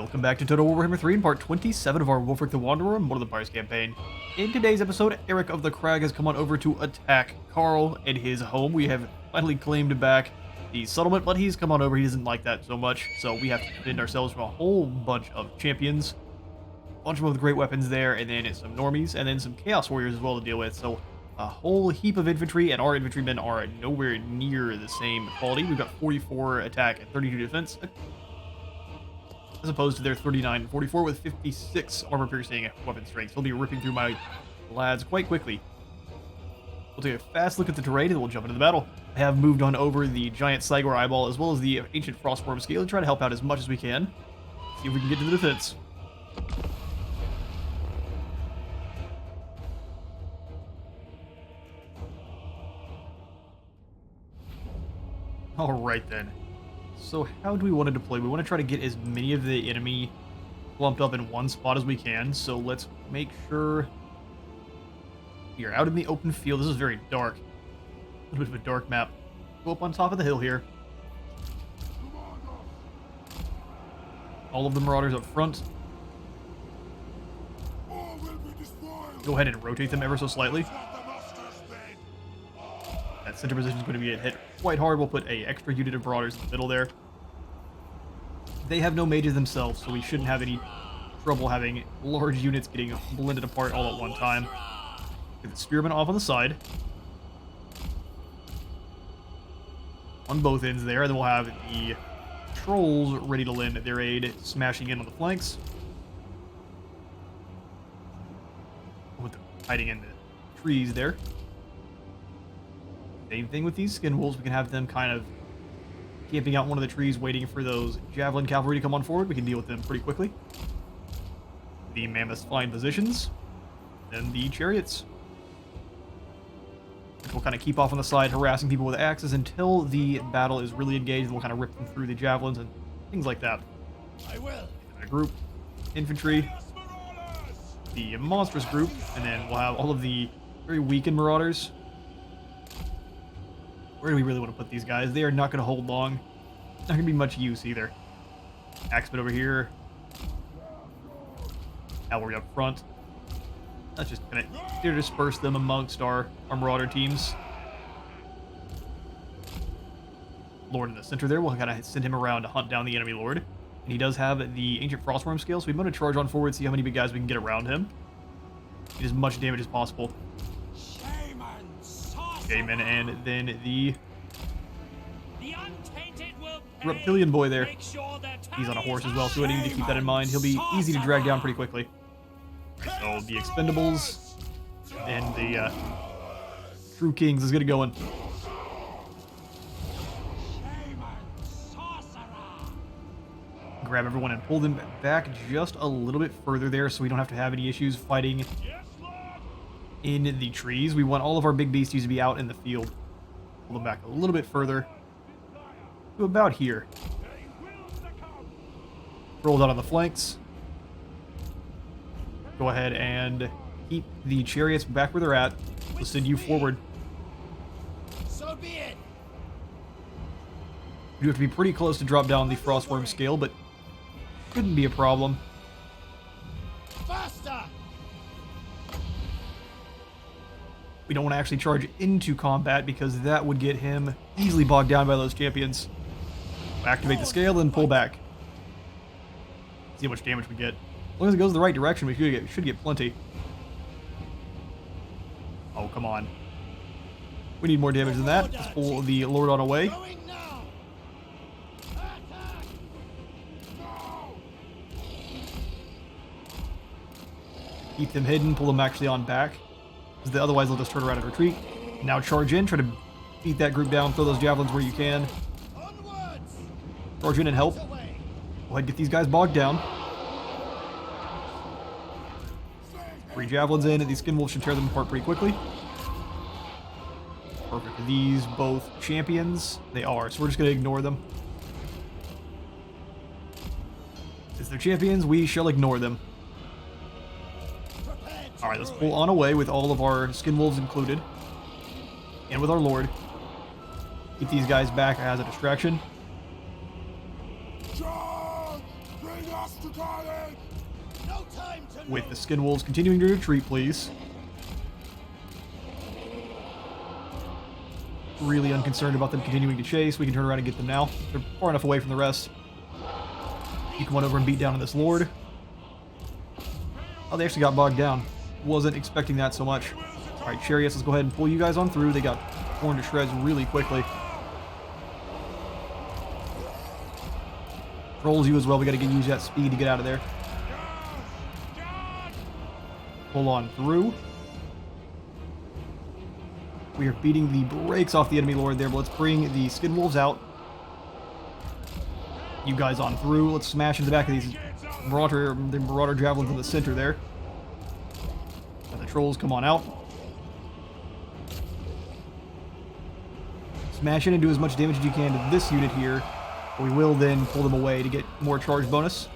Welcome back to Total Warhammer 3 in part 27 of our Wulfrik the Wanderer and One of the Empires campaign. In today's episode, Eric of the Crag has come on over to attack Carl and his home. We have finally claimed back the settlement, but he's come on over. He doesn't like that so much, so we have to defend ourselves from a whole bunch of champions. A bunch of them with great weapons there, and then some normies, and then some chaos warriors as well to deal with. So a whole heap of infantry, and our infantrymen are nowhere near the same quality. We've got 44 attack and 32 defense, as opposed to their 39 and 44 with 56 armor-piercing weapon strength. He'll be ripping through my lads quite quickly. We'll take a fast look at the terrain and then we'll jump into the battle. I have moved on over the giant Cygor eyeball as well as the ancient frostworm scale and try to help out as much as we can. See if we can get to the defense. Alright then. So how do we want to deploy? We want to try to get as many of the enemy clumped up in one spot as we can. So let's make sure we are out in the open field. This is very dark. A little bit of a dark map. Go up on top of the hill here. All of the marauders up front. Go ahead and rotate them ever so slightly. That center position is going to be hit quite hard. We'll put a extra unit of marauders in the middle there. They have no mages themselves, so we shouldn't have any trouble having large units getting blended apart all at one time. Get the spearmen off on the side. On both ends there, and then we'll have the trolls ready to lend their aid, smashing in on the flanks. With them hiding in the trees there. Same thing with these skin wolves. We can have them kind of camping out one of the trees, waiting for those javelin cavalry to come on forward. We can deal with them pretty quickly. The mammoths flying positions. Then the chariots. Which will kind of keep off on the side, harassing people with axes until the battle is really engaged. And we'll kind of rip them through the javelins and things like that. I will. A group, infantry, the monstrous group, and then we'll have all of the very weakened marauders. Where do we really want to put these guys? They are not going to hold long. Not going to be much use either. Axemen over here. Cavalry up front. That's just going to disperse them amongst our marauder teams. Lord in the center there. We'll kind of send him around to hunt down the enemy lord. And he does have the ancient frostworm scale, so we want to charge on forward, see how many big guys we can get around him. Get as much damage as possible. Shaman, and then the reptilian boy there. He's on a horse as well, so I need to keep that in mind. He'll be easy to drag down pretty quickly. So the expendables and the true kings. Let's get it going. Grab everyone and pull them back just a little bit further there so we don't have to have any issues fighting in the trees. We want all of our big beasties to be out in the field. Pull them back a little bit further to about here. Rolls out on the flanks. Go ahead and keep the chariots back where they're at. We'll send you forward. So be it. You have to be pretty close to drop down the frostworm scale, but shouldn't be a problem. Faster. We don't want to actually charge into combat because that would get him easily bogged down by those champions. Activate the scale, then pull back. See how much damage we get. As long as it goes the right direction, we should get plenty. Oh, come on. We need more damage than that. Let's pull the Lord on away. Keep them hidden, pull them actually on back. Otherwise they'll just turn around and retreat. Now charge in, try to beat that group down, throw those javelins where you can. Charge in and help. Go ahead and get these guys bogged down. 3 javelins in, and these skin wolves should tear them apart pretty quickly. Perfect. Are these both champions? They are, so we're just going to ignore them. Since they're champions, we shall ignore them. Alright, let's pull on away with all of our skin wolves included. And with our lord. Keep these guys back as a distraction. Charge! Bring us No time to With the skin wolves continuing to retreat, please. Really unconcerned about them continuing to chase. We can turn around and get them now. They're far enough away from the rest. You come on over and beat down on this lord. Oh, they actually got bogged down. Wasn't expecting that so much. Alright, chariots, let's go ahead and pull you guys on through. They got torn to shreds really quickly. Trolls you as well. We gotta use that speed to get out of there. Pull on through. We are beating the brakes off the enemy lord there, but let's bring the skin wolves out. You guys on through. Let's smash into the back of these marauder javelins in the center there. And the trolls come on out. Smash in and do as much damage as you can to this unit here. We will then pull them away to get more charge bonus.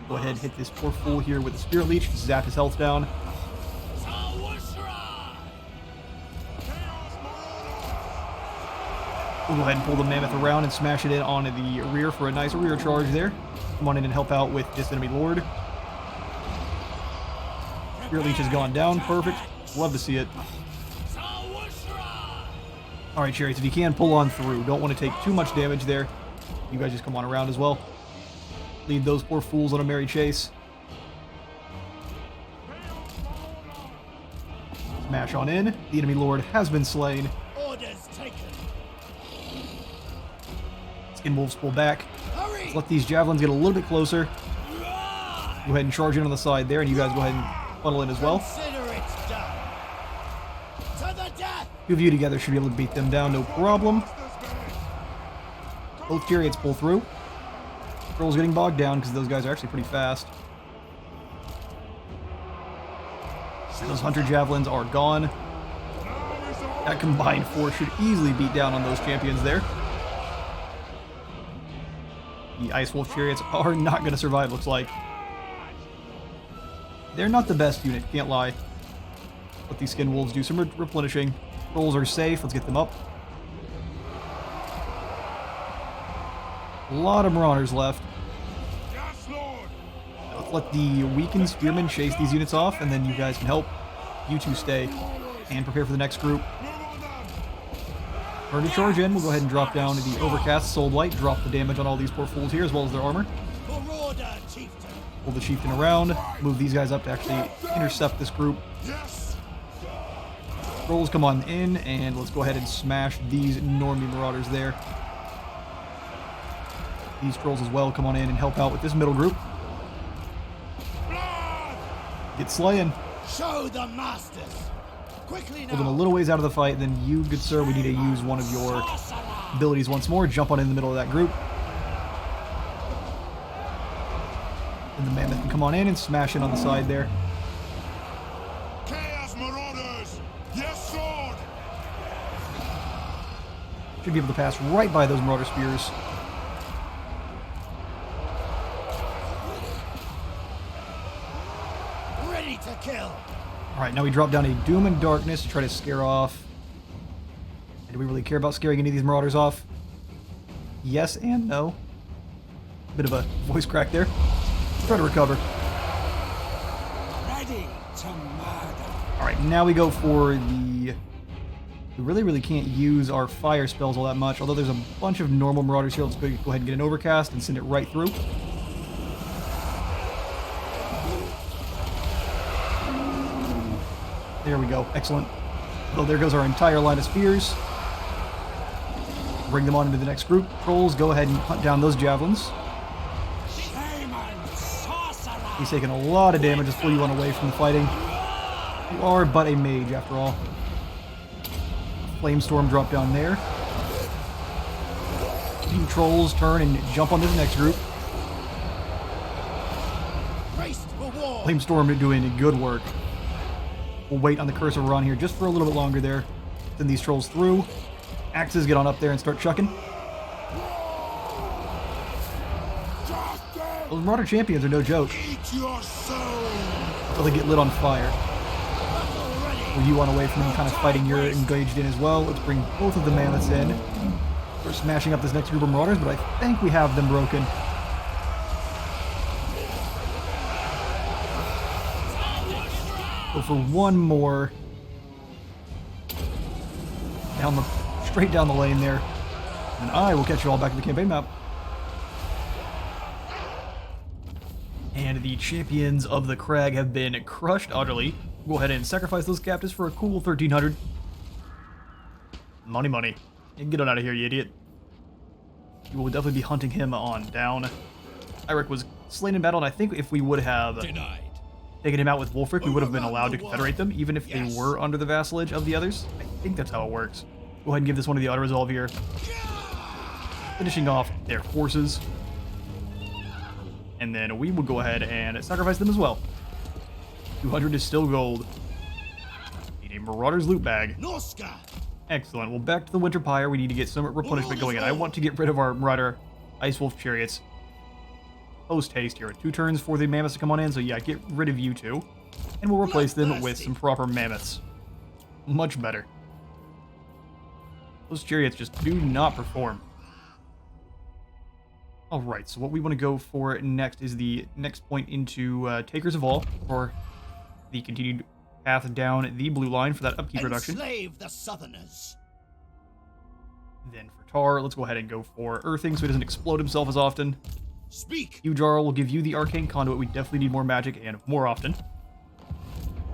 Go ahead and hit this poor fool here with the Spirit Leech to zap his health down. We'll go ahead and pull the mammoth around and smash it in onto the rear for a nice rear charge there. Come on in and help out with this enemy lord. Spirit Leech has gone down. Perfect. Love to see it. Alright, chariots, if you can, pull on through. Don't want to take too much damage there. You guys just come on around as well. Lead those poor fools on a merry chase. Smash on in. The enemy lord has been slain. orders taken. Skin wolves pull back. Hurry! Let's let these javelins get a little bit closer. Go ahead and charge in on the side there, and you guys go ahead and funnel in as well. Consider it done. To the death! Two of you together should be able to beat them down, no problem. Both chariots pull through. Trolls getting bogged down because those guys are actually pretty fast. Those hunter javelins are gone. That combined force should easily beat down on those champions there. The Ice Wolf chariots are not going to survive, looks like. They're not the best unit, can't lie. Let these skin wolves do some replenishing. Trolls are safe, let's get them up. A lot of marauders left. Let's let the weakened spearmen chase these units off, and then you guys can help. You two stay and prepare for the next group. Turn to charge in. We'll go ahead and drop down to the Overcast Soul Blight. Drop the damage on all these poor fools here, as well as their armor. Pull the chieftain around. Move these guys up to actually intercept this group. Trolls come on in, and let's go ahead and smash these Normie marauders there. These trolls as well come on in and help out with this middle group. Get slaying. Show the masters. Quickly now. Pull them a little ways out of the fight, then you, good sir, we need to use one of your abilities once more. Jump on in the middle of that group. And the mammoth can come on in and smash in on the side there. Chaos Marauders! Yes, sword! Should be able to pass right by those marauder spears. Ready to kill. Alright, now we drop down a Doom and Darkness to try to scare off. And do we really care about scaring any of these marauders off? Yes and no. Bit of a voice crack there. Let's try to recover. Ready to murder. Alright, now we go for the... We really can't use our fire spells all that much, although there's a bunch of normal marauders here. Let's go ahead and get an Overcast and send it right through. There we go. Excellent. Well, there goes our entire line of spears. Bring them on into the next group. Trolls, go ahead and hunt down those javelins. He's taking a lot of damage. Let's pull you on away from the fighting. You are but a mage, after all. Flamestorm drop down there. You trolls turn and jump on to the next group. Braced for war. Flamestorm doing good work. We'll wait on the cursor run here just for a little bit longer there. Send these trolls through. Axes, get on up there and start chucking. Those Marauder champions are no joke. Eat your soul! Until they get lit on fire. Well, you on away from them kind of fighting you're engaged in as well. Let's bring both of the mammoths in. We're smashing up this next group of marauders, but I think we have them broken. Go for one more. Straight down the lane there. And I will catch you all back in the campaign map. And the champions of the crag have been crushed utterly. Go ahead and sacrifice those captives for a cool 1,300. Money, money. Get on out of here, you idiot. You will definitely be hunting him on down. Eirik was slain in battle, and I think if we would have taken him out with Wulfrik, we would have been allowed to confederate them, even if they were under the vassalage of the others. I think that's how it works. Go ahead and give this one to the auto-resolve here. Finishing off their forces. And then we will go ahead and sacrifice them as well. 200 is still gold. Need a Marauder's loot bag. Excellent. Well, back to the Winter Pyre. We need to get some replenishment going in. I want to get rid of our Marauder Ice Wolf chariots. Post haste here. 2 turns for the mammoths to come on in. So yeah, get rid of you two. And we'll replace them with some proper mammoths. Much better. Those chariots just do not perform. Alright, so what we want to go for next is the next point into Takers of All, for the continued path down the blue line for that upkeep reduction. Enslave the Southerners. Then for Tar, let's go ahead and go for Earthing so he doesn't explode himself as often. Speak. Ujarl will give you the Arcane Conduit. We definitely need more magic and more often.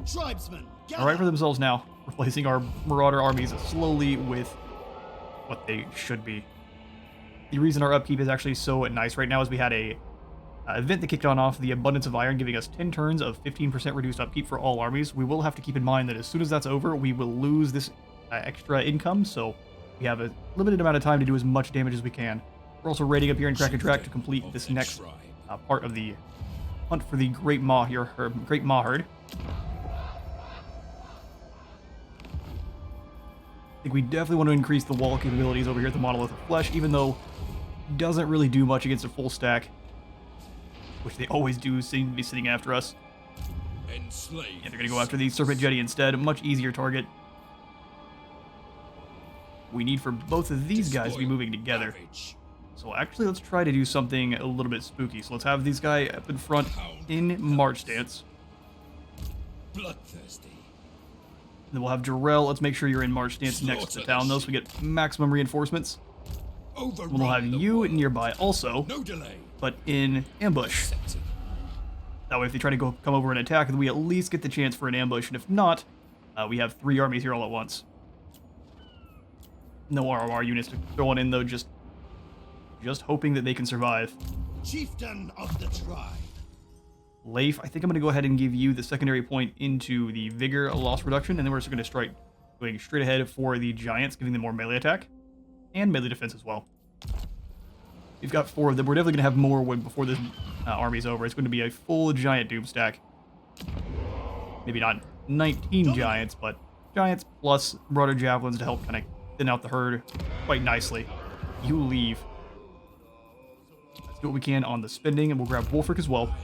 Tribesmen, Alright for themselves now, replacing our Marauder armies slowly with what they should be. The reason our upkeep is actually so nice right now is we had a event that kicked on off the Abundance of Iron, giving us 10 turns of 15% reduced upkeep for all armies. We will have to keep in mind that as soon as that's over, we will lose this extra income, so we have a limited amount of time to do as much damage as we can. We're also raiding up here in Crack and Track to complete this next part of the hunt for the Great Maw here, or Great Maw Herd. I think we definitely want to increase the wall capabilities over here at the Monolith of Flesh, even though it doesn't really do much against a full stack, which they always do seem to be sitting after us. Yeah, they're going to go after the Serpent Jetty instead, a much easier target. We need for both of these guys to be moving together. So actually, let's try to do something a little bit spooky. So let's have these guys up in front in March stance. Bloodthirsty. Then we'll have Jarrell. Let's make sure you're in March stance next to the town, though, so we get maximum reinforcements. We'll have you nearby also, but in ambush. That way, if they try to come over and attack, we at least get the chance for an ambush, and if not, we have 3 armies here all at once. No ROR units to throw on in, though, just hoping that they can survive. Chieftain of the tribe. Leif, I think I'm going to go ahead and give you the secondary point into the Vigor loss reduction, and then we're just going to strike going straight ahead for the Giants, giving them more melee attack, and melee defense as well. We've got 4 of them. We're definitely going to have more before this army's over. It's going to be a full Giant Doom stack. Maybe not 19 Giants, but Giants plus Marauder Javelins to help kind of thin out the herd quite nicely. You leave. Let's do what we can on the spending, and we'll grab Wulfrik as well.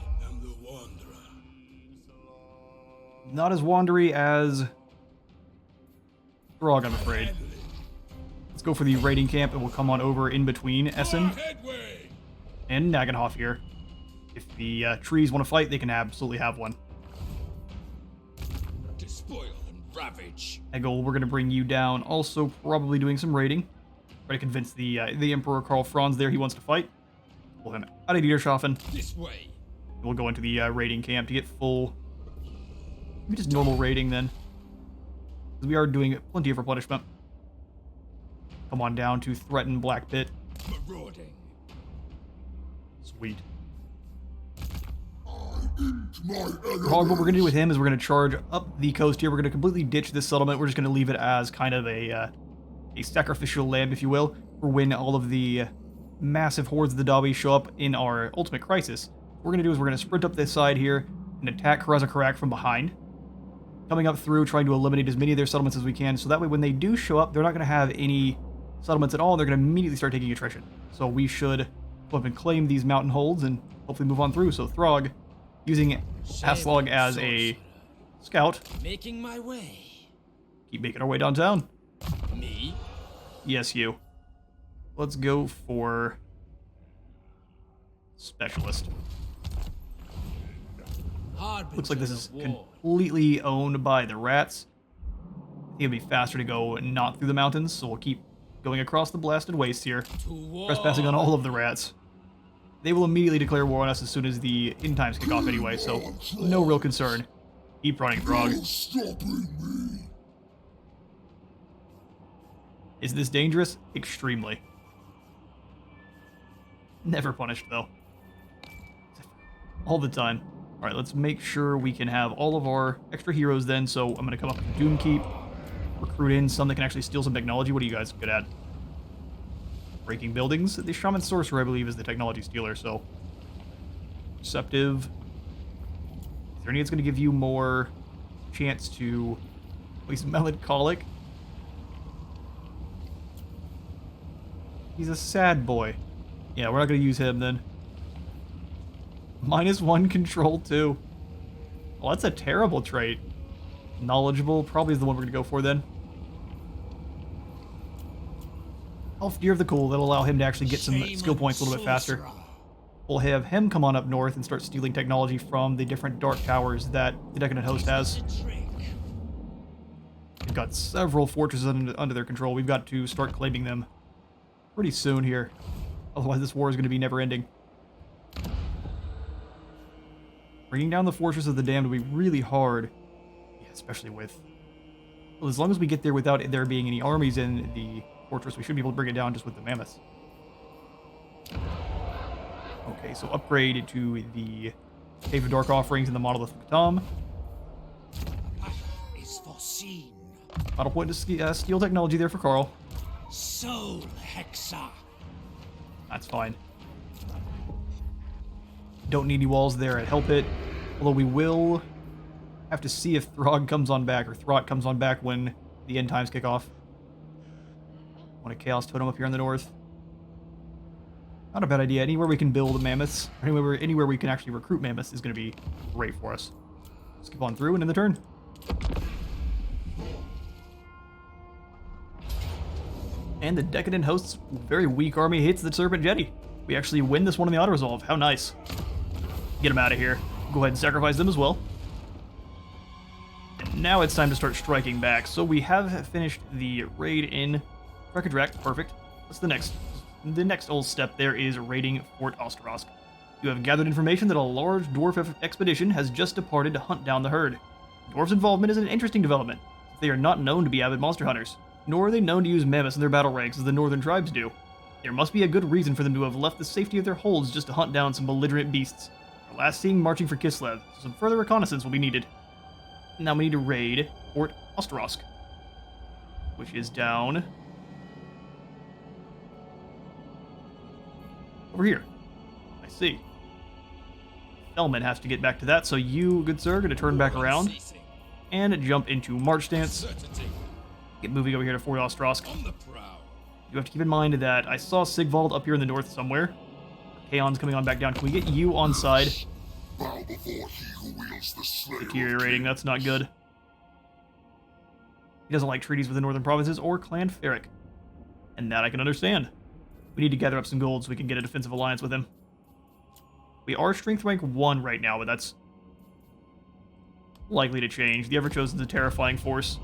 Not as wandery as Throg, I'm afraid. Let's go for the raiding camp, and we'll come on over in between Essen and Nagenhof here. If the trees want to fight, they can absolutely have one. Despoil and ravage. Egil, we're going to bring you down. Also, probably doing some raiding. Try to convince the Emperor Karl Franz there he wants to fight. Pull him out of Dieterschaffen. This way. We'll go into the raiding camp to get full. Maybe just normal raiding then. Because we are doing plenty of replenishment. Come on down to threaten Black Pit. Marauding. Sweet. What What we're going to do with him is we're going to charge up the coast here. We're going to completely ditch this settlement. We're just going to leave it as kind of a sacrificial lamb, if you will, for when all of the massive hordes of the Dabi show up in our ultimate crisis. What we're going to do is we're going to sprint up this side here and attack Karazakarak from behind. Coming up through, trying to eliminate as many of their settlements as we can, so that way when they do show up, they're not going to have any settlements at all. They're going to immediately start taking attrition. So we should go up and claim these mountain holds and hopefully move on through. So Throg, using Aslog as a scout. Making my way. Keep making our way downtown. Me? Yes, you. Let's go for Specialist. Looks like this is completely owned by the rats. I think it'd be faster to go not through the mountains, so we'll keep going across the blasted waste here, trespassing on all of the rats. They will immediately declare war on us as soon as the end times kick off anyway, so no real concern. Keep running, Throg. No stopping me. Is this dangerous? Extremely. Never punished, though. All the time. Alright, let's make sure we can have all of our extra heroes then, so I'm going to come up to Doomkeep, recruit in some that can actually steal some technology. What are you guys good at? Breaking buildings? The Shaman Sorcerer, I believe, is the technology stealer, so... Perceptive. Is there any that's going to give you more chance to... At least melancholic? He's a sad boy. Yeah, we're not going to use him then. -1 control too. Well, that's a terrible trait. Knowledgeable probably is the one we're going to go for then. Elf Deer of the Cool, that'll allow him to actually get some skill points a little bit faster. We'll have him come on up north and start stealing technology from the different dark towers that the Decadent Host has. They've got several fortresses under their control. We've got to start claiming them pretty soon here. Otherwise this war is going to be never ending. Bringing down the Fortress of the Damned will be really hard. Yeah, especially with... Well, as long as we get there without there being any armies in the fortress, we should be able to bring it down just with the mammoths. Okay, so upgrade to the Cave of Dark Offerings and the Monolith of Cthulhu. Is foreseen. Battle point to steal technology there for Carl. Soul Hexa. That's fine. Don't need any walls there at Help It. Although we will have to see if Throg comes on back, or Throt comes on back when the end times kick off. Want a Chaos Totem up here in the north. Not a bad idea. Anywhere we can build mammoths, or anywhere we can actually recruit mammoths is going to be great for us. Skip on through and end the turn. And the Decadent Host's very weak army hits the Serpent Jetty. We actually win this one in the auto-resolve. How nice. Get them out of here. Go ahead and sacrifice them as well. And now it's time to start striking back. So we have finished the raid in Rekadrak. Perfect. What's the next? The next old step there is raiding Fort Osterosk. You have gathered information that a large dwarf expedition has just departed to hunt down the herd. Dwarves' involvement is an interesting development. They are not known to be avid monster hunters, nor are they known to use mammoths in their battle ranks as the northern tribes do. There must be a good reason for them to have left the safety of their holds just to hunt down some belligerent beasts. Our last seen marching for Kislev, so some further reconnaissance will be needed. Now we need to raid Fort Osterosk, which is down over here. I see. Elman has to get back to that, so you, good sir, are going to turn back around and jump into March stance. Get moving over here to Fort Osterosk. You have to keep in mind that I saw Sigvald up here in the north somewhere. Kaon's coming on back down. Can we get you on side? Bow before he who wields the slayer. Deteriorating, that's not good. He doesn't like treaties with the northern provinces or Clan Ferric. And that I can understand. We need to gather up some gold so we can get a defensive alliance with him. We are strength rank 1 right now, but that's likely to change. The Everchosen's a terrifying force.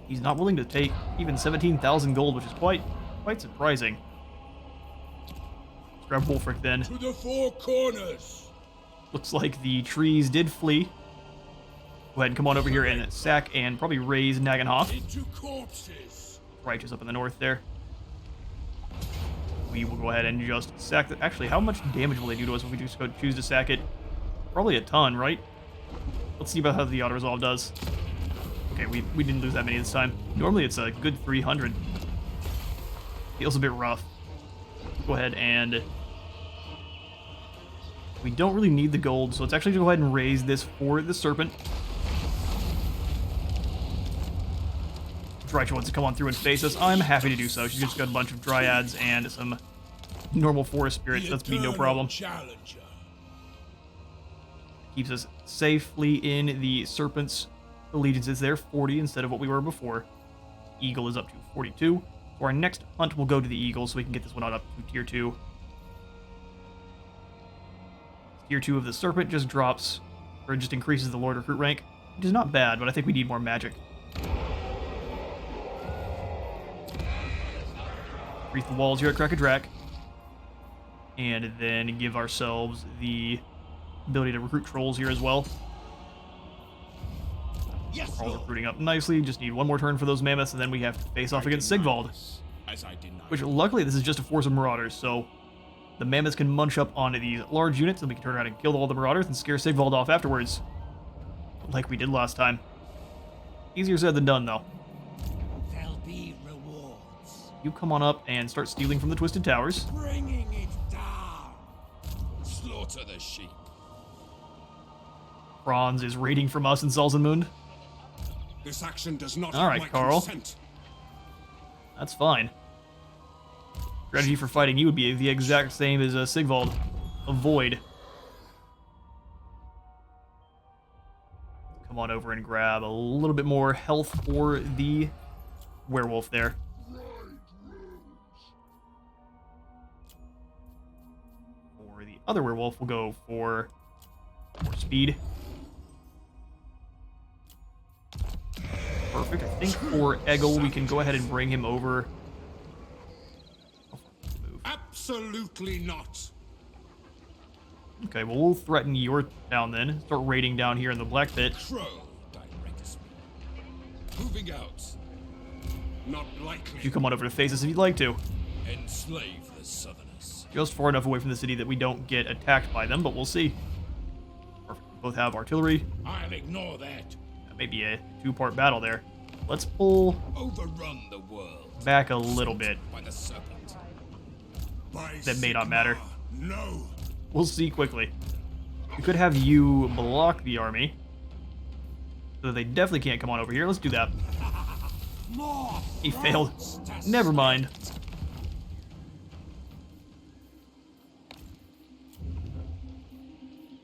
He's not willing to take even 17,000 gold, which is quite surprising. Let's grab Wulfrik then. To the four corners. Looks like the trees did flee. Go ahead and come on over here and sack and probably raise Nagenhof. Into corpses. Righteous up in the north there. We will go ahead and just sack that. Actually, how much damage will they do to us if we just go choose to sack it? Probably a ton, right? Let's see about how the auto-resolve does. Okay, we didn't lose that many this time. Normally it's a good 300. Feels a bit rough. Go ahead and... We don't really need the gold, so let's actually go ahead and raise this for the Serpent. Rachel wants to come on through and face us. I'm happy to do so. She's just got a bunch of Dryads and some normal forest spirits. That's be no problem. Challenger. Keeps us safely in the Serpent's allegiances there, 40 instead of what we were before. Eagle is up to 42. So our next hunt will go to the Eagle so we can get this one up to tier 2. Tier 2 of the Serpent just drops, or just increases the Lord Recruit rank, which is not bad, but I think we need more magic. Wreath the walls here at Krakadrak. And then give ourselves the ability to recruit trolls here as well. Yes, All Lord. recruiting up nicely. Just need one more turn for those mammoths, and then we have to face off against Sigvald. As I denied. Which, luckily, this is just a force of marauders, so the mammoths can munch up onto these large units, and we can turn around and kill all the marauders and scare Sigvald off afterwards. Like we did last time. Easier said than done, though. There'll be rewards. You come on up and start stealing from the Twisted Towers. Bringing it down. Slaughter the sheep. Franz is raiding from us in Salzenmund. This action does not All right, have my Carl. consent. That's fine. Strategy for fighting you would be the exact same as Sigvald. Avoid. Come on over and grab a little bit more health for the werewolf there. For the other werewolf, we'll go for more speed. Perfect. I think for EGIL, we can go ahead and bring him over. Absolutely not. Okay, well, we'll threaten your town then. Start raiding down here in the Black Pit. Crow directs me. Moving out. Not likely. You come on over to face us if you'd like to. Enslave the Southerners. Just far enough away from the city that we don't get attacked by them, but we'll see. Perfect. We both have artillery. I'll ignore that. That may be a two-part battle there. Let's pull Overrun the world. back a little bit. By the serpent. That may not matter. No. We'll see quickly. We could have you block the army. So they definitely can't come on over here. Let's do that. More. He failed. Never mind.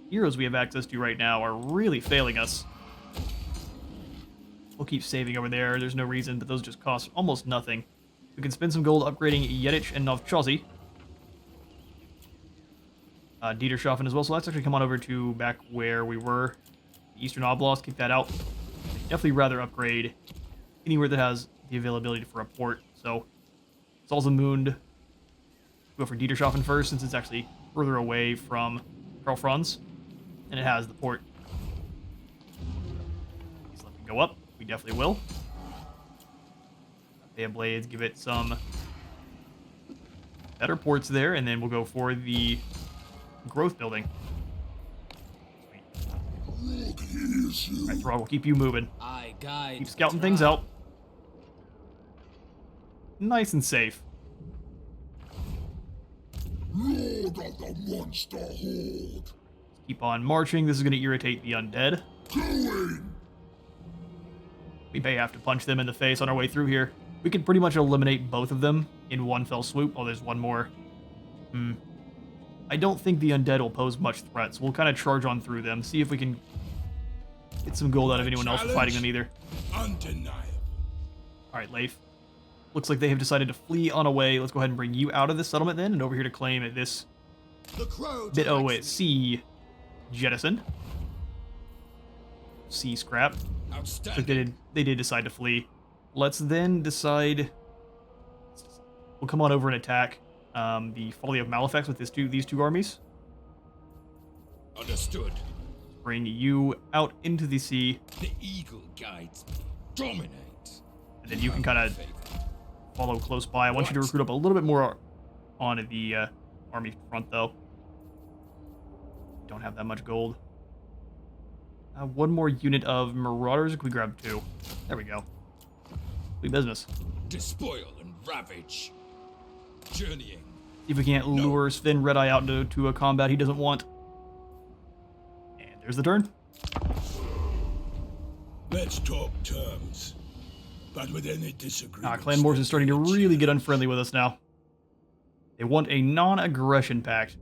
Heroes we have access to right now are really failing us. We'll keep saving over there. There's no reason, but those just cost almost nothing. We can spend some gold upgrading Yedich and Novchozy. Dieterschaffen as well, so let's actually come on over to back where we were. The Eastern Oblast, keep that out. Definitely rather upgrade anywhere that has the availability for a port. So, Salzamund, go for Dieterschaffen first, since it's actually further away from Karl Franz, and it has the port. Please let me go up. We definitely will. They have blades, give it some better ports there, and then we'll go for the growth building. Alright, Throg, we'll keep you moving. I guide. Keep scouting things out. Nice and safe. Lord of the monster horde. Keep on marching. This is going to irritate the undead. Going. We may have to punch them in the face on our way through here. We can pretty much eliminate both of them in one fell swoop. Oh, there's one more. I don't think the undead will pose much threat, so we'll kind of charge on through them, see if we can get some gold out of anyone else fighting them either. Undeniable. Alright, Leif. Looks like they have decided to flee on away. Let's go ahead and bring you out of this settlement then, and over here to claim this The crow bit directs C jettison. C scrap. me. Like Outstanding. they did decide to flee. Let's then decide. We'll come on over and attack the Folly of Malefax with these two armies. Understood. Bring you out into the sea, The eagle guides me. Dominate. and then you can kind of follow close by. I want you to recruit up a little bit more on the army front, though. Don't have that much gold. One more unit of marauders. Can we grab two? There we go. Sweet business. Despoil and ravage. Journeying. See if we can't lure Sven Redeye out into a combat he doesn't want. And there's the turn. Let's talk terms. But with any disagreement. Clan Morse is starting to really get unfriendly with us now. They want a non-aggression pact.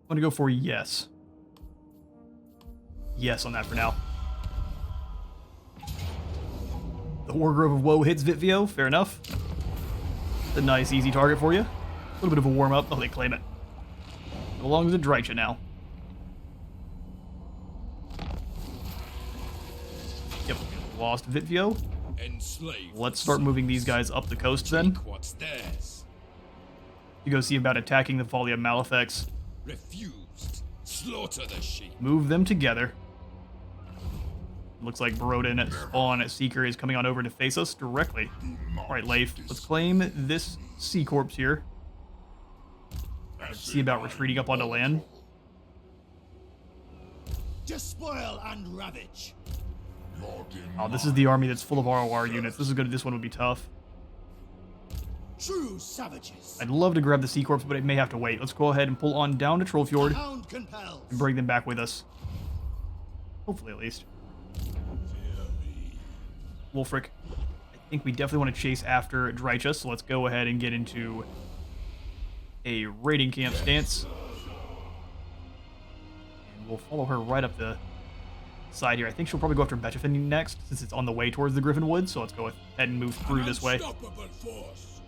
I'm gonna go for yes. Yes on that for now. The Wargrove of Woe hits Vitvio, fair enough. It's a nice, easy target for you. A little bit of a warm-up. Oh, they claim it. belongs to Drycha now. Yep, lost Vitvio. Enslave. Let's start moving these guys up the coast then. What's theirs? To go see about attacking the Folly of Malefics. Refused. Slaughter the sheep. Move them together. Looks like Barodin Spawn Seeker is coming on over to face us directly. Alright, Leif, let's claim this sea corpse here. Let's see about retreating up onto land. Despoil and ravage. Oh, this is the army that's full of ROR units. This one would be tough. True savages. I'd love to grab the sea corpse, but it may have to wait. Let's go ahead and pull on down to Trollfjord Hound compels. and bring them back with us. Hopefully, at least. Wulfrik, I think we definitely want to chase after Drycha, so let's go ahead and get into a raiding camp stance. And we'll follow her right up the side here. I think she'll probably go after Betchefin next, since it's on the way towards the Griffin Wood, so let's go ahead and move through this way. Unstoppable force.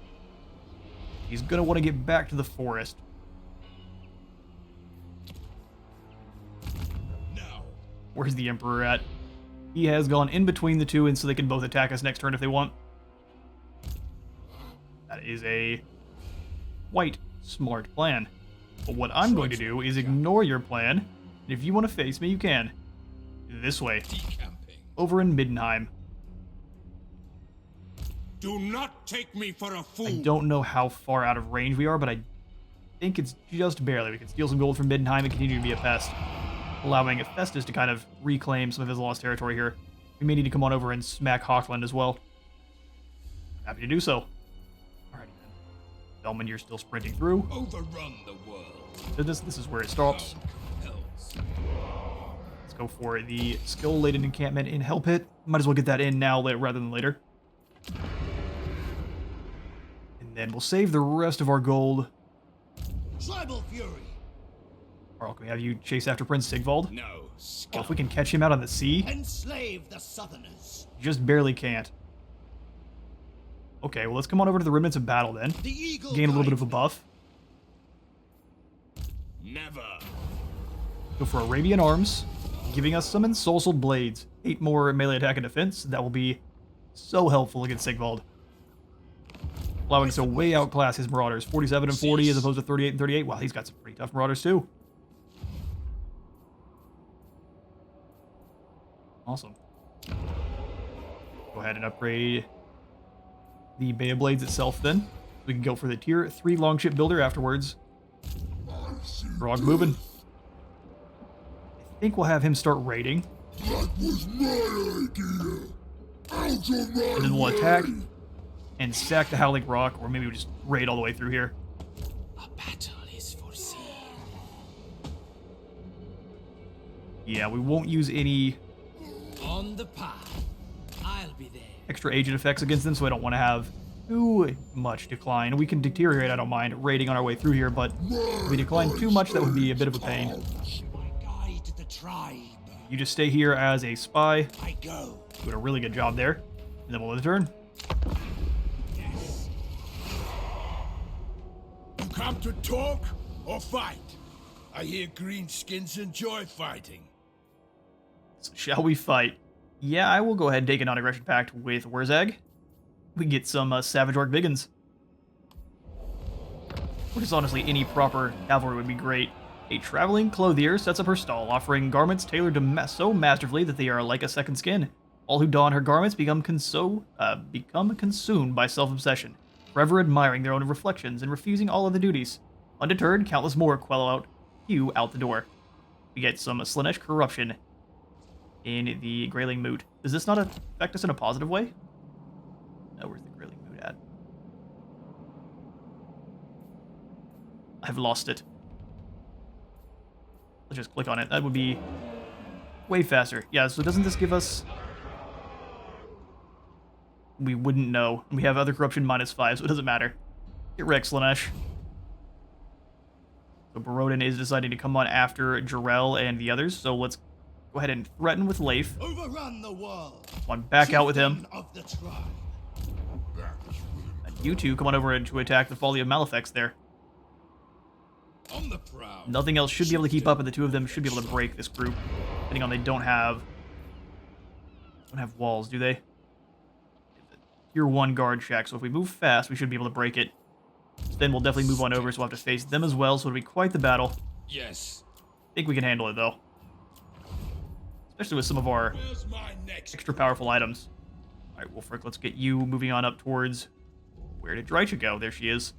He's going to want to get back to the forest. Now. Where's the Emperor at? He has gone in between the two, and so they can both attack us next turn if they want. That is a quite smart plan. But what I'm going to do is ignore your plan, and if you want to face me, you can. This way. Decamping. Over in Middenheim. Do not take me for a fool. I don't know how far out of range we are, but I think it's just barely. We can steal some gold from Middenheim and continue to be a pest, allowing Festus to kind of reclaim some of his lost territory here. We may need to come on over and smack Hochland as well. Happy to do so. Alrighty then. Bellman, you're still sprinting through. Overrun the world. This is where it stops. Compels. Let's go for the skill-laden encampment in Hell Pit. Might as well get that in now rather than later. And then we'll save the rest of our gold. Tribal fury. Or can we have you chase after Prince Sigvald? No. Well, if we can catch him out on the sea, Enslave the Southerners. just barely can't. Okay, well, let's come on over to the Remnants of Battle then. The Eagle Gain a little bit of a guide. buff. Never. Go for Arabian Arms, giving us some Ensorcelled Blades. 8 more melee attack and defense. That will be so helpful against Sigvald. Allowing us to way outclass his Marauders. 47 and 40 as opposed to 38 and 38. Wow, he's got some pretty tough Marauders too. Awesome. Go ahead and upgrade the Bay of Blades itself then. We can go for the tier 3 Longship Builder afterwards. Grog moving. I think we'll have him start raiding. That was my idea. Out of my And then we'll way. attack and sack the Howling Rock, or maybe we just raid all the way through here. A battle is foreseen. Yeah, we won't use any On the path. I'll be there. extra agent effects against them, so I don't want to have too much decline. We can deteriorate, I don't mind, raiding on our way through here, but if we decline too much, that would be a bit of a pain. I guide the tribe. You just stay here as a spy. I go. Doing a really good job there. And then we'll return. Yes. You come to talk or fight? I hear greenskins enjoy fighting. So shall we fight? Yeah, I will go ahead and take a non-aggression pact with Wurzag. We get some Savage Orc Biggins. Or just honestly, any proper cavalry would be great. A traveling clothier sets up her stall, offering garments tailored to so masterfully that they are like a second skin. All who don her garments become consumed by self-obsession, forever admiring their own reflections and refusing all other duties. Undeterred, countless more queue out the door. We get some Slanesh corruption in the Grayling Moot. Does this not affect us in a positive way? No, where's the Grayling Moot at? I've lost it. Let's just click on it. That would be way faster. Yeah, so doesn't this give us... We wouldn't know. We have other corruption -5, so it doesn't matter. Get wrecked, Slanesh. So Barodin is deciding to come on after Jarrell and the others, so let's go ahead and threaten with Leif. Overrun the world. One back out with him. Chieftain of the tribe. And you two come on over to attack the Folly of Malefics there. On the prowl. Nothing else should be able to keep up, and the two of them should be able to break this group. Depending on they don't have walls, do they? Tier 1 guard shack, so if we move fast, we should be able to break it. Then we'll definitely move on over, so we'll have to face them as well, so it'll be quite the battle. Yes. I think we can handle it, though. Especially with some of our Where's my next? extra powerful items. Alright, Wulfrik, let's get you moving on up towards... Where did Drycha go? There she is.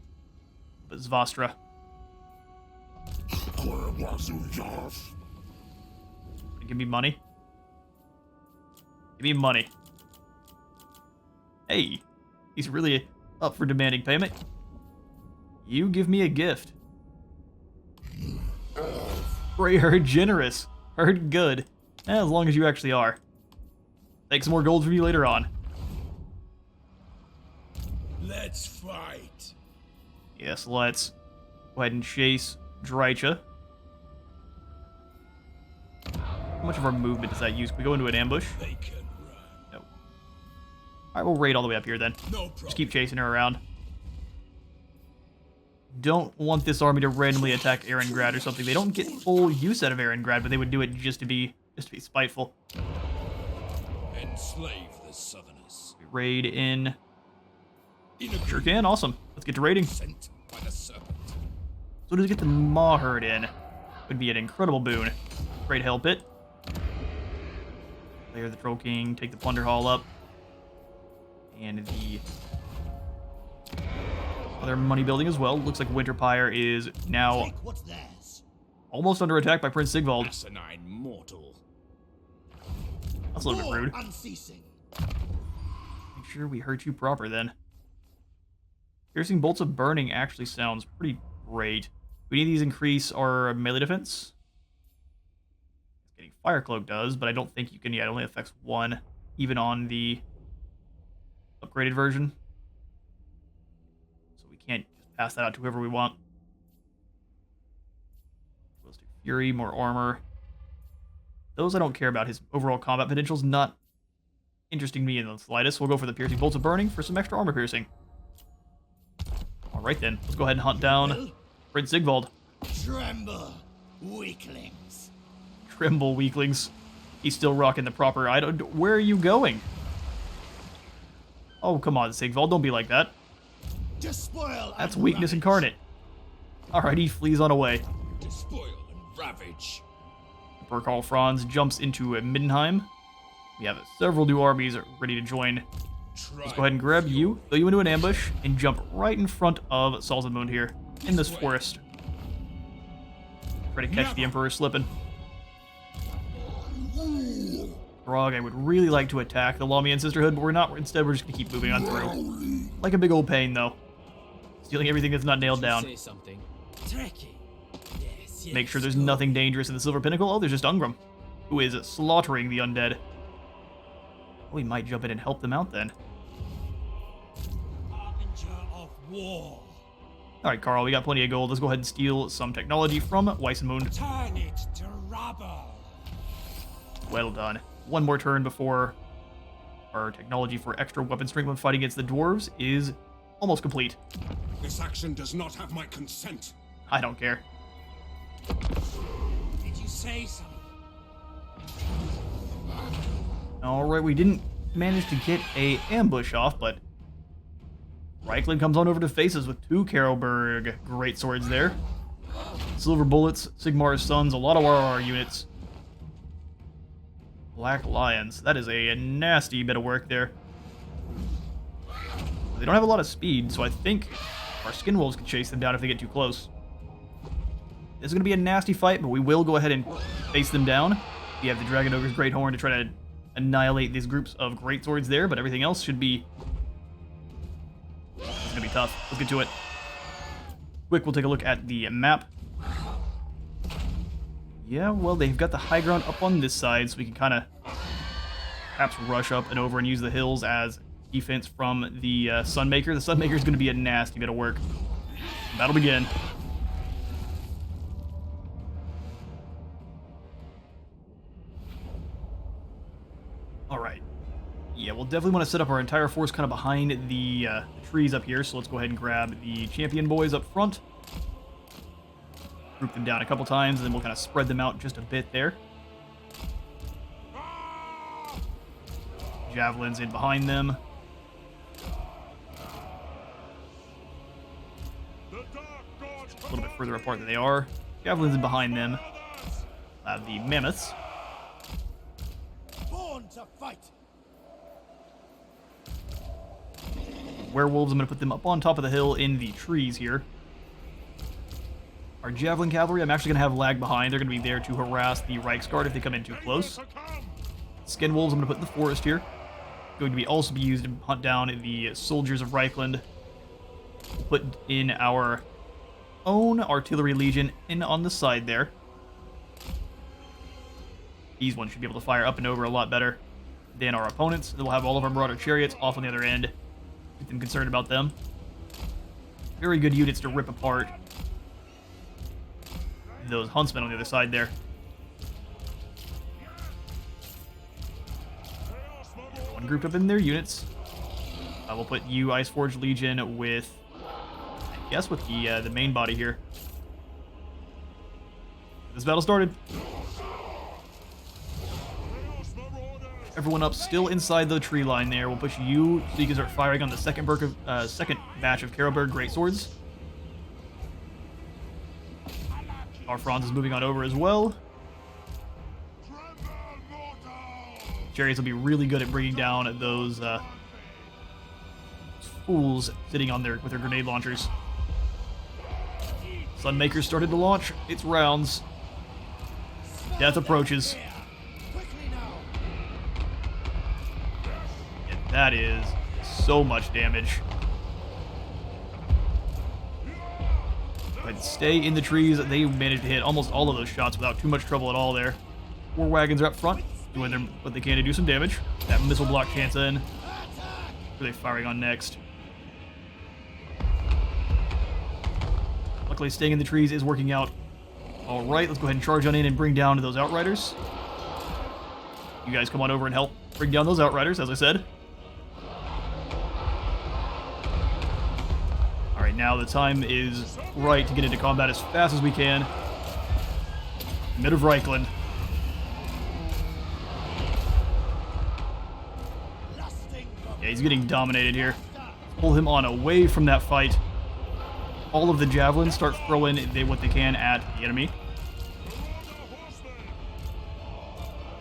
But Zvastra. Give me money. Give me money. Hey, he's really up for demanding payment. You give me a gift. Pray her generous. Heard good. As long as you actually are. Take some more gold from you later on. Let's fight. Yes, let's go ahead and chase Drycha. How much of our movement does that use? Can we go into an ambush? They can run. No. Alright, we'll raid all the way up here then. No problem. Just keep chasing her around. Don't want this army to randomly attack Erengrad or something. They don't get full use out of Erengrad, but they would do it just to be spiteful. Enslave the Southerners. We raid in. In a Sure can. Awesome. Let's get to raiding. sent by the serpent. So to get the Maw Herd in would be an incredible boon. Great help it. Layer the Troll King, take the Plunder Hall up. And the other money building as well. Looks like Winterpire is now Take what's theirs. almost under attack by Prince Sigvald. Asinine mortal. That's a little bit War rude. unceasing. Make sure we hurt you proper then. Piercing Bolts of Burning actually sounds pretty great. We need these increase our melee defense. Getting Fire Cloak does, but I don't think you can. Yeah, it only affects one, even on the upgraded version. So we can't just pass that out to whoever we want. Ballistic Fury, more armor. Those I don't care about. His overall combat potential's not interesting to me in the slightest. We'll go for the Piercing Bolts of Burning for some extra armor piercing. Alright then, let's go ahead and hunt down Prince Sigvald. Tremble, weaklings. Tremble, weaklings. He's still rocking the proper item. Where are you going? Oh, come on, Sigvald, don't be like that. Despoil. That's and weakness ravage. incarnate. Alright, he flees on away. Despoil and ravage. Emperor Karl Franz jumps into Middenheim. We have several new armies ready to join. Let's go ahead and grab you, throw you into an ambush, and jump right in front of Salzamund here, in this forest. Try to catch the Emperor slipping. Grog, I would really like to attack the Lamian Sisterhood, but we're not. Instead, we're just going to keep moving on through. Like a big old pain, though. Stealing everything that's not nailed down. Say something. Tricky. Yes, Make sure there's nothing dangerous in the Silver Pinnacle. Oh, there's just Ungram, who is slaughtering the undead. Oh, we might jump in and help them out then. Harbinger of war. Alright, Carl, we got plenty of gold. Let's go ahead and steal some technology from Weissenmund. Turn it to rubble. Well done. One more turn before our technology for extra weapon strength when fighting against the dwarves is almost complete. This action does not have my consent. I don't care. Did you say something? Alright, we didn't manage to get a ambush off, but Reichland comes on over to face us with two Karlberg great swords there. Silver Bullets, Sigmar's Sons, a lot of our units. Black Lions. That is a nasty bit of work there. They don't have a lot of speed, so I think our Skin Wolves can chase them down if they get too close. This is going to be a nasty fight, but we will go ahead and face them down. We have the Dragon Ogre's Great Horn to try to annihilate these groups of great swords there, but everything else should be... It's going to be tough. Let's get to it. Quick, we'll take a look at the map. Yeah, well, they've got the high ground up on this side, so we can kind of perhaps rush up and over and use the hills as defense from the Sunmaker. The Sunmaker is going to be a nasty bit of work. Battle begin. Alright. Yeah, we'll definitely want to set up our entire force kind of behind the trees up here, so let's go ahead and grab the champion boys up front. Group them down a couple times, and then we'll kind of spread them out just a bit there. Javelins in behind them. A little bit further apart than they are. Javelins in behind them. The mammoths. Born to fight. Werewolves, I'm going to put them up on top of the hill in the trees here. Our Javelin Cavalry, I'm actually going to have lag behind. They're going to be there to harass the Reiksguard if they come in too close. Skin Wolves, I'm going to put in the forest here. Going to be also be used to hunt down the soldiers of Reichland. We'll put in our own Artillery Legion in on the side there. These ones should be able to fire up and over a lot better than our opponents. We'll have all of our Marauder Chariots off on the other end. Get them concerned about them. Very good units to rip apart those Huntsmen on the other side there. One grouped up in their units. We'll put you, Iceforge Legion, with, I guess, with the main body here. This battle started. Everyone up still inside the tree line there. We'll push you so you can start firing on the second batch of Carroburg Greatswords. Our Franz is moving on over as well. Chariots will be really good at bringing down those fools sitting on with their grenade launchers. Sunmaker started to launch its rounds. Death approaches. And that is so much damage. But stay in the trees. They managed to hit almost all of those shots without too much trouble at all there. War wagons are up front, doing what they can to do some damage. That missile block chance in. Who are they firing on next? Luckily, staying in the trees is working out. All right, let's go ahead and charge on in and bring down those Outriders. You guys come on over and help bring down those Outriders, as I said. All right, now the time is right to get into combat as fast as we can. Mid of Reichland. Yeah, he's getting dominated here. Pull him on away from that fight. All of the javelins start throwing what they can at the enemy.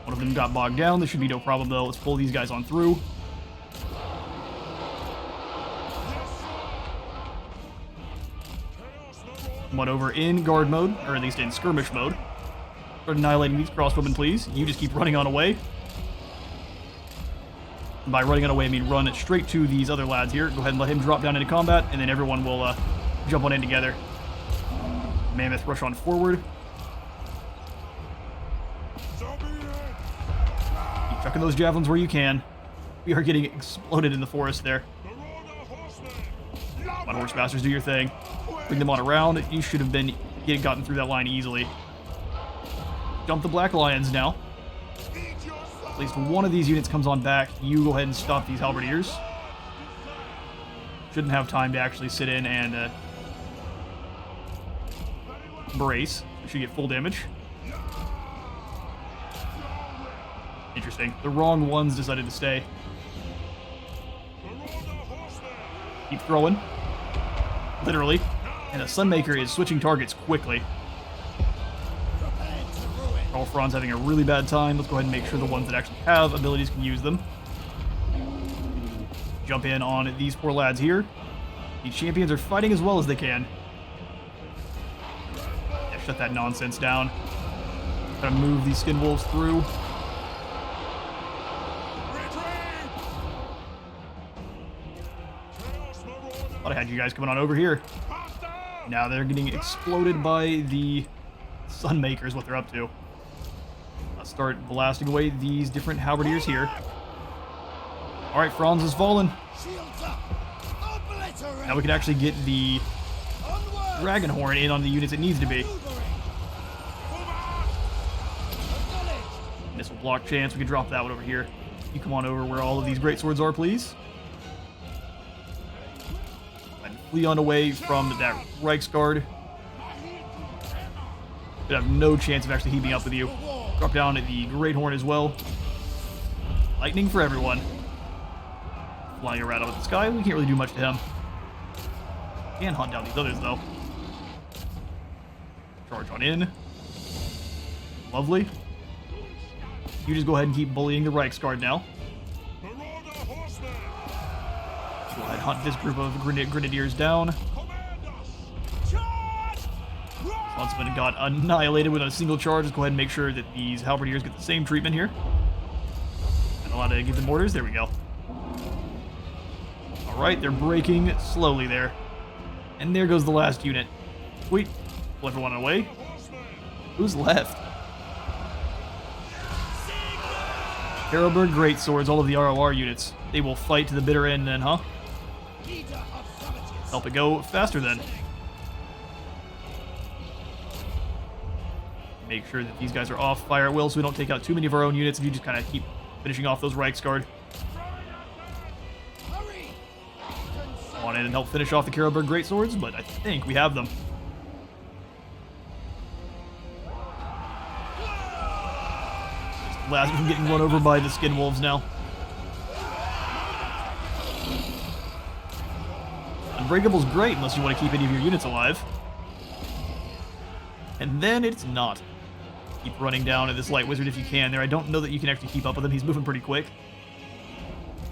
One of them got bogged down. There should be no problem, though. Let's pull these guys on through. Come on over in guard mode, or at least in skirmish mode. Start annihilating these crossbowmen, please. You just keep running on away. And by running on away, I mean run straight to these other lads here. Go ahead and let him drop down into combat, and then everyone will jump on in together. Mammoth rush on forward. Keep chucking those javelins where you can. We are getting exploded in the forest there. Come on, Horse Bastards, do your thing. Bring them on around. You should have gotten through that line easily. Dump the Black Lions now. At least one of these units comes on back. You go ahead and stop these Halberdiers. Shouldn't have time to actually sit in and brace. We should get full damage. Interesting. The wrong ones decided to stay. Keep throwing. Literally. And the Sunmaker is switching targets quickly. All Franz having a really bad time. Let's go ahead and make sure the ones that actually have abilities can use them. Jump in on these poor lads here. These champions are fighting as well as they can. Yeah, shut that nonsense down. Gotta move these Skin Wolves through. Thought I had you guys coming on over here. Now they're getting exploded by the Sunmaker is what they're up to. Let's start blasting away these different halberdiers here. Alright, Franz is fallen. Now we can actually get the Dragonhorn in on the units it needs to be. Missile block chance, we can drop that one over here. You come on over where all of these greatswords are, please. And flee on away from that Reiksguard. We have no chance of actually heaping up with you. Drop down at the Great Horn as well. Lightning for everyone. Flying around up in the sky, we can't really do much to him. Can hunt down these others though. Charge on in. Lovely. You just go ahead and keep bullying the Reiksguard now. Go ahead and hunt this group of grenadiers down. Huntsman got annihilated with a single charge. Let's go ahead and make sure that these halberdiers get the same treatment here. And allow to give them orders. There we go. Alright, they're breaking slowly there. And there goes the last unit. Sweet. Pull everyone away. Who's left? Carroburg Greatswords, all of the ROR units. They will fight to the bitter end then, huh? Help it go faster then. Make sure that these guys are off fire at will so we don't take out too many of our own units if you just kind of keep finishing off those Reiksguard. Go on in and help finish off the Carroburg Greatswords, but I think we have them. Just last from getting run over by the Skin Wolves now. Unbreakable's great unless you want to keep any of your units alive. And then it's not. Keep running down at this Light Wizard if you can there. I don't know that you can actually keep up with him. He's moving pretty quick.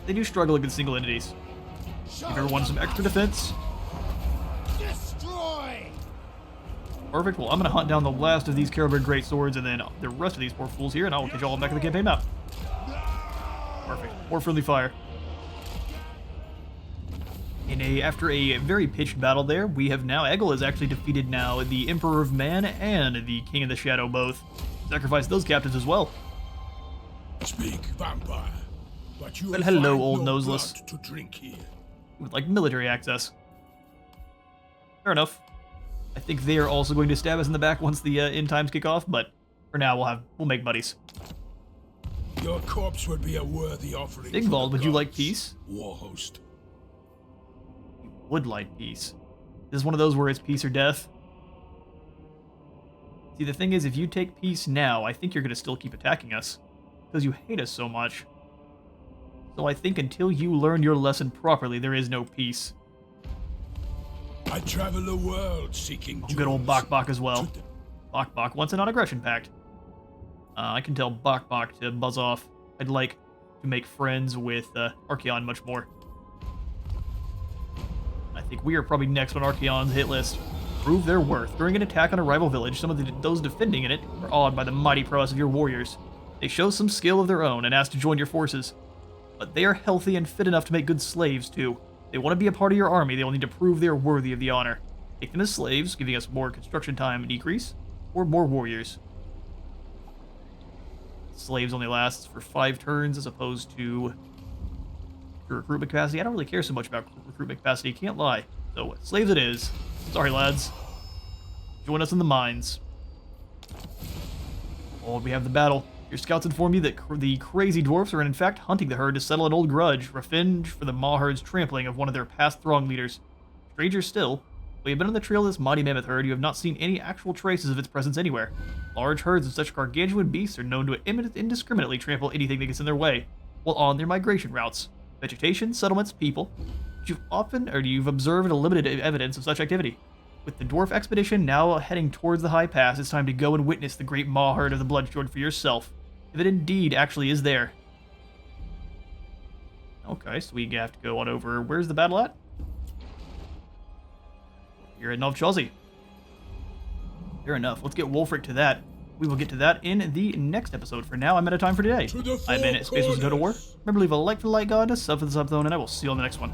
They do struggle against single entities. Give everyone some extra defense. Destroy! Perfect. Well, I'm going to hunt down the last of these Carroburg Greatswords and then the rest of these poor fools here, and I will catch you all back on the campaign map. Perfect. More friendly fire. After a very pitched battle there, we have now, EGIL has actually defeated now the Emperor of Man and the King of the Shadow both. Sacrificed those captains as well. Speak, vampire. But you Well, hello, old noseless. To drink here. With like military access. Fair enough. I think they are also going to stab us in the back once the end times kick off, but for now we'll make buddies. Your corpse would be a worthy offering. Sigvald, would you like peace? War host. Would like peace. This is one of those where it's peace or death. See, the thing is, if you take peace now, I think you're going to still keep attacking us. Because you hate us so much. So I think until you learn your lesson properly, there is no peace. I travel the world seeking Good old Bok as well. Bok wants a non-aggression pact. I can tell Bok to buzz off. I'd like to make friends with Archaon much more. I think we are probably next on Archaon's hit list. Prove their worth. During an attack on a rival village, some of those defending in it are awed by the mighty prowess of your warriors. They show some skill of their own and ask to join your forces. But they are healthy and fit enough to make good slaves, too. If they want to be a part of your army, they will need to prove they are worthy of the honor. Take them as slaves, giving us more construction time decrease, or more warriors. Slaves only lasts for 5 turns as opposed to recruitment capacity. I don't really care so much about recruitment capacity, can't lie. So, slaves it is. Sorry, lads. Join us in the mines. Oh, we have the battle. Your scouts inform you that the crazy dwarfs are in fact hunting the herd to settle an old grudge, revenge for the maw herd's trampling of one of their past throng leaders. Stranger still, we have been on the trail of this mighty mammoth herd, you have not seen any actual traces of its presence anywhere. Large herds of such gargantuan beasts are known to indiscriminately trample anything that gets in their way, while on their migration routes. Vegetation, settlements, people. You've observed a limited evidence of such activity. With the dwarf expedition now heading towards the high pass, it's time to go and witness the great maw herd of the Bloodstjord for yourself. If it indeed actually is there. Okay, so we have to go on over. Where's the battle at? You're at Novchalzi. Fair enough. Let's get Wulfrik to that. We will get to that in the next episode. For now, I'm out of time for today. I've been at Space Wars Go to War. Remember, leave a like for the like god, a sub for the sub zone, and I will see you on the next one.